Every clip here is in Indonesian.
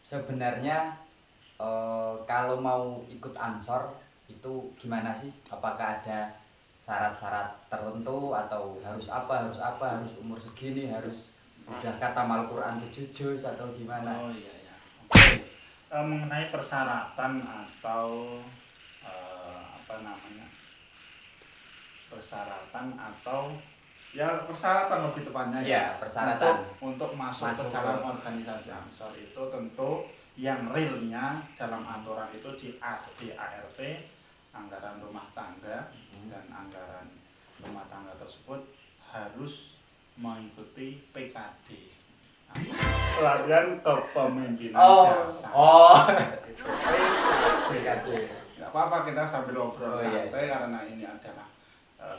Sebenarnya kalau mau ikut Ansor itu gimana sih? Apakah ada syarat-syarat tertentu atau harus umur segini, harus udah khatam Al-Qur'an 7 juz atau gimana? Oh iya ya. Oke. Mengenai persyaratan atau apa namanya? Persyaratan atau ya persyaratan lebih tepatnya ya, Iya, persyaratan untuk masuk ke masuk ke dalam organisasi Ansor itu tentu yang realnya dalam aturan itu di ART, anggaran rumah tangga, dan anggaran rumah tangga tersebut harus mengikuti PKD, pelatihan kepemimpinan desa. Itu PKD. nggak apa-apa, kita sambil ngobrol Iya. santai karena ini adalah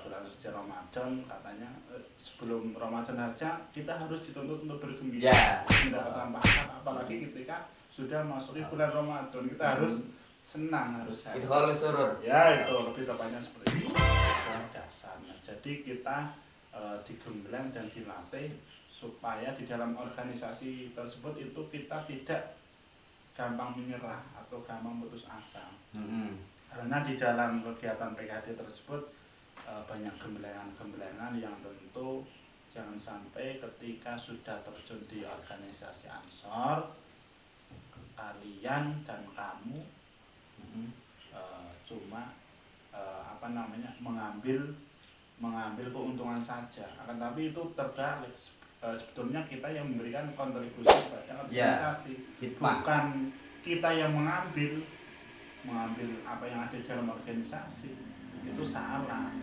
bulan suci Ramadan. Katanya sebelum Ramadan aja kita harus dituntut untuk bergembira, Ya. mendapatkan pahala, apalagi ketika sudah masuk bulan Ramadan kita harus senang, harus happy. Itu kalau surur. Ya itu lebih tepatnya seperti itu dasarnya. Jadi kita digembleng dan dilatih supaya di dalam organisasi tersebut itu kita tidak gampang menyerah atau gampang putus asa. Karena di dalam kegiatan PKD tersebut banyak gemblengan-gemblengan yang tentu jangan sampai ketika sudah terjun di organisasi Ansor, kalian dan kamu cuma apa namanya mengambil keuntungan saja. Akan tapi itu terbalik. Sebetulnya kita yang memberikan kontribusi kepada organisasi, bukan kita yang mengambil apa yang ada di dalam organisasi. Itu salah.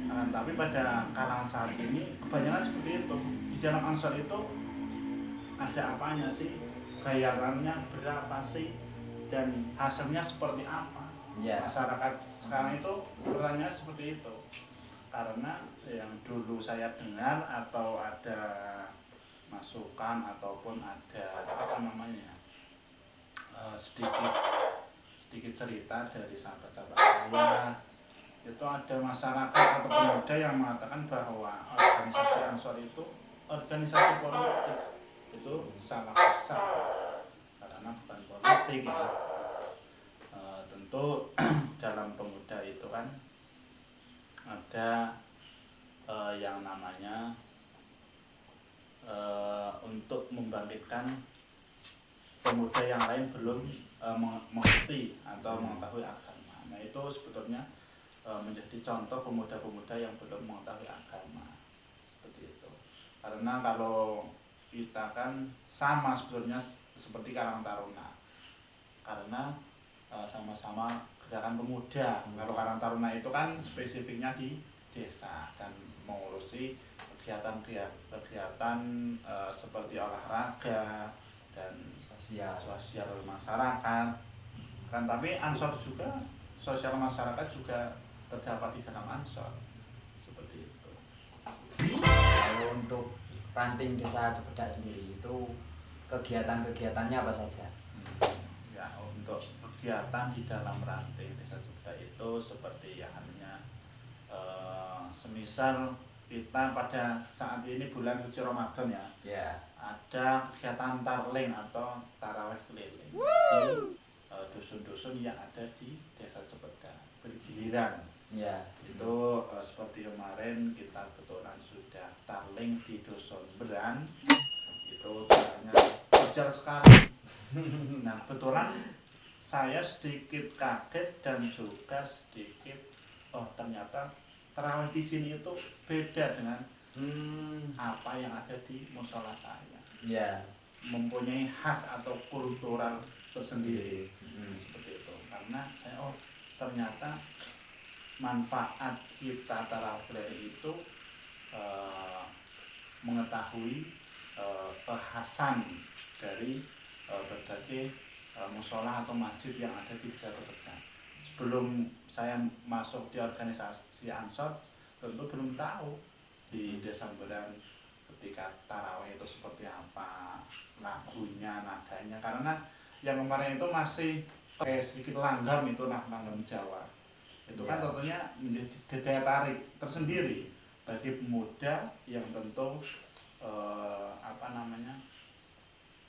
Tapi pada kalangan saat ini kebanyakan seperti itu. Di dalam Ansor itu ada apanya sih, bayarannya berapa sih, dan hasilnya seperti apa. Masyarakat sekarang itu pertanyaan seperti itu. Karena yang dulu saya dengar atau ada masukan ataupun ada apa namanya sedikit cerita dari sahabat-sahabat saya, itu ada masyarakat atau pemuda yang mengatakan bahwa organisasi Ansor itu organisasi politik. Itu salah besar karena bukan politik ya. Tentu dalam pemuda itu kan ada yang namanya untuk membangkitkan pemuda yang lain belum mengerti atau mengetahui agama. Nah itu sebetulnya menjadi contoh pemuda-pemuda yang belum mengetahui agama, seperti itu. Karena kalau kita kan sama sebetulnya seperti Karang Taruna, karena sama-sama gerakan pemuda. Kalau Karang Taruna itu kan spesifiknya di desa dan mengurusi kegiatan seperti olahraga dan sosial masyarakat. Kan tapi Ansor juga, sosial masyarakat juga terdapat di dalam Ansor, seperti itu. Kalau untuk ranting desa Cepedak sendiri itu kegiatan-kegiatannya apa saja? Ya, untuk kegiatan di dalam ranting desa Cepedak itu seperti yang hanya semisal kita pada saat ini bulan suci Ramadan ya, ada kegiatan tarling atau taraweh keliling di dusun-dusun yang ada di desa Cepedak bergiliran. Itu seperti kemarin kita kebetulan sudah tarling di dusun Beran, itu caranya wajar sekali. Nah kebetulan saya sedikit kaget dan juga sedikit ternyata tarawih di sini itu beda dengan apa yang ada di musola saya. Mempunyai khas atau kultural tersendiri. Seperti itu. Karena saya ternyata manfaat kita tarawih itu mengetahui kekhasan dari berbagai musola atau masjid yang ada di desa terdekat. Sebelum saya masuk di organisasi Ansor, tentu belum tahu di desa Beran ketika tarawih itu seperti apa, lagunya, nadanya. Karena yang kemarin itu masih kayak sedikit langgam, itu langgam Jawa. Itu kan tentunya menjadi daya tarik tersendiri bagi pemuda yang tentu apa namanya,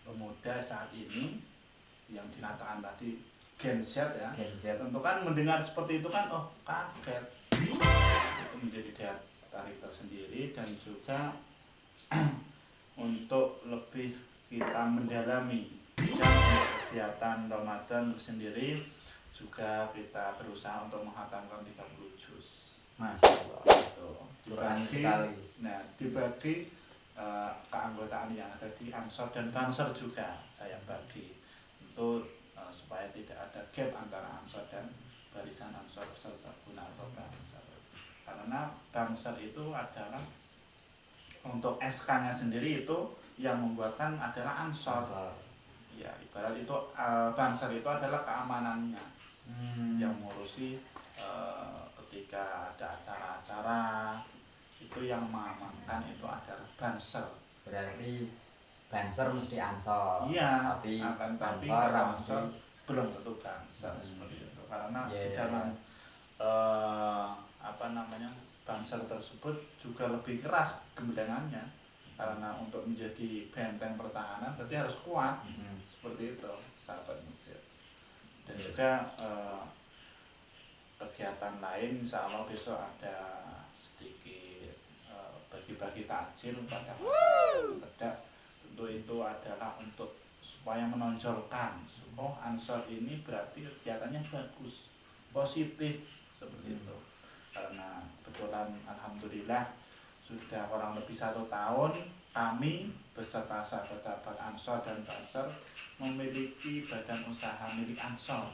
pemuda saat ini yang dikatakan tadi Gen Z ya. Gen Z. Tentu kan mendengar seperti itu kan kaget. Itu menjadi daya tarik tersendiri dan juga untuk lebih kita mendalami kegiatan Ramadan sendiri juga kita berusaha untuk menghatamkan 30 juz. Masya Allah. Itu dibagi, dibagi keanggotaan yang ada di Ansor dan Banser juga saya bagi untuk supaya tidak ada gap antara Ansor dan barisan Ansor serta guna atau Banser. Karena Banser itu adalah untuk SK-nya sendiri itu yang membuatkan adalah Ansor. Ya, ibarat itu Banser itu adalah keamanannya yang mengurusi ketika ada acara-acara itu yang mengamankan itu adalah Banser. Berarti Banser mesti Ansor. Iya, tapi Ansor belum tentu Banser seperti itu. Karena di dalam Banser tersebut juga lebih keras gembelengannya. Karena untuk menjadi benteng pertahanan berarti harus kuat. Seperti itu, sahabat Mujib. Dan juga kegiatan lain insya Allah besok ada sedikit bagi-bagi takjil pada masyarakat. Tentu itu adalah untuk supaya menonjolkan Ansor ini berarti kegiatannya bagus, positif seperti itu. Karena kebetulan alhamdulillah sudah kurang lebih 1 tahun kami beserta sahabat-sahabat Ansor dan Banser memiliki badan usaha milik Ansor,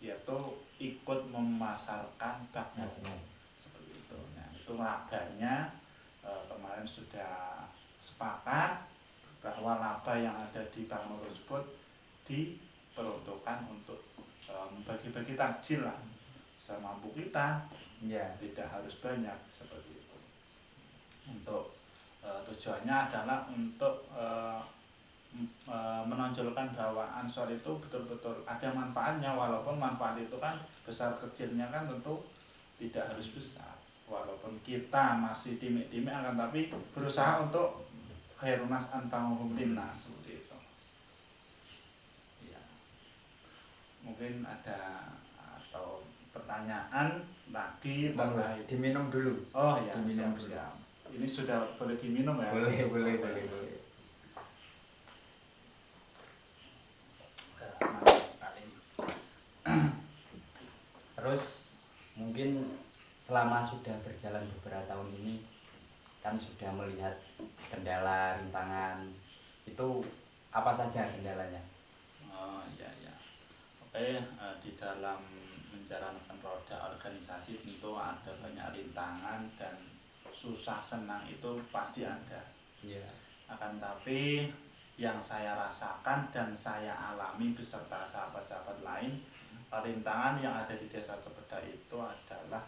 yaitu ikut memasarkan bakmo seperti itu. Nah, itu labanya kemarin sudah sepakat bahwa laba yang ada di bakmo tersebut diperuntukkan untuk bagi-bagi takjil lah semampu kita, tidak harus banyak seperti itu. Untuk tujuannya adalah untuk menonjolkan bahwa Ansor itu betul-betul ada manfaatnya, walaupun manfaat itu kan besar kecilnya kan tentu tidak harus besar, walaupun kita masih timik-timik akan tapi berusaha untuk khairunas anfa'uhum linnas seperti itu. Ya. Mungkin ada atau pertanyaan lagi terkait diminum dulu. Oh ya, siap. Ini sudah boleh diminum ya? Boleh. Terus mungkin selama sudah berjalan beberapa tahun ini kan sudah melihat kendala, rintangan, itu apa saja kendalanya? Ya. Oke, di dalam menjalankan roda organisasi tentu ada banyak rintangan dan susah senang itu pasti ada. Akan tapi yang saya rasakan dan saya alami beserta sahabat-sahabat lain, rintangan yang ada di Desa Cepeda itu adalah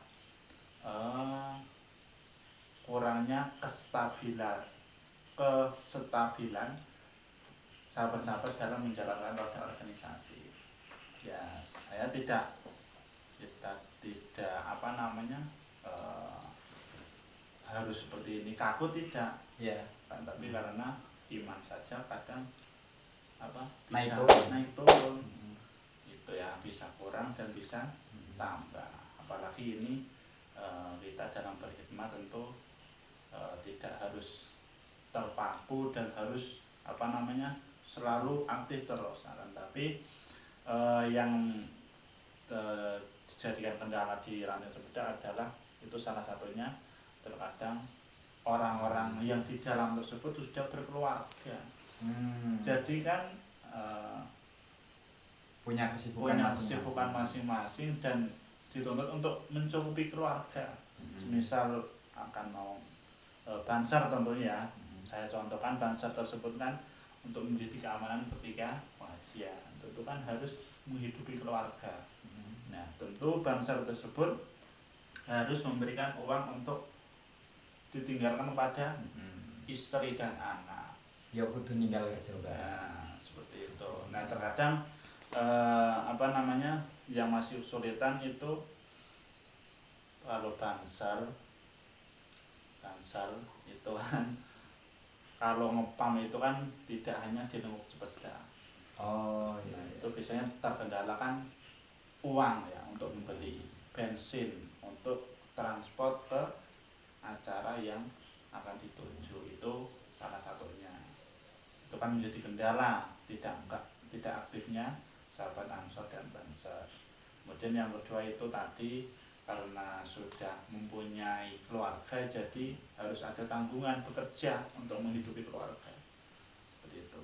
kurangnya kestabilan sahabat-sahabat dalam menjalankan roda organisasi. Ya, saya tidak harus seperti ini, kaku tidak. Kan, tapi karena iman saja kadang bisa naik turun. Itu ya, bisa kurang dan bisa tambah. Apalagi ini kita dalam berkhidmat tentu tidak harus terpaku dan harus selalu aktif terus. Tapi yang dijadikan kendala di Rantai Cepeda adalah itu salah satunya terkadang orang-orang yang di dalam tersebut sudah berkeluarga. Jadi kan punya kesibukan masing-masing dan dituntut untuk mencukupi keluarga. Misal akan mau Banser tentunya, saya contohkan Banser tersebut kan untuk menjadi keamanan ketika pengajian, tentu kan harus menghidupi keluarga. Nah, tentu Banser tersebut harus memberikan uang untuk ditinggalkan kepada istri dan anak. Ya kudu ninggal kerja. Nah, seperti itu. Nah, terkadang yang masih kesulitan itu kalau Banser itu kan kalau ngepam itu kan tidak hanya di Lengkuk Cepeda, Oh iya, Nah, iya. itu biasanya terkendala kan uang ya untuk membeli bensin untuk transport ke acara yang akan dituju, itu salah satunya. Itu kan menjadi kendala tidak aktifnya sahabat Ansor dan Banser. Kemudian yang kedua itu tadi karena sudah mempunyai keluarga, jadi harus ada tanggungan bekerja untuk menghidupi keluarga. Seperti itu.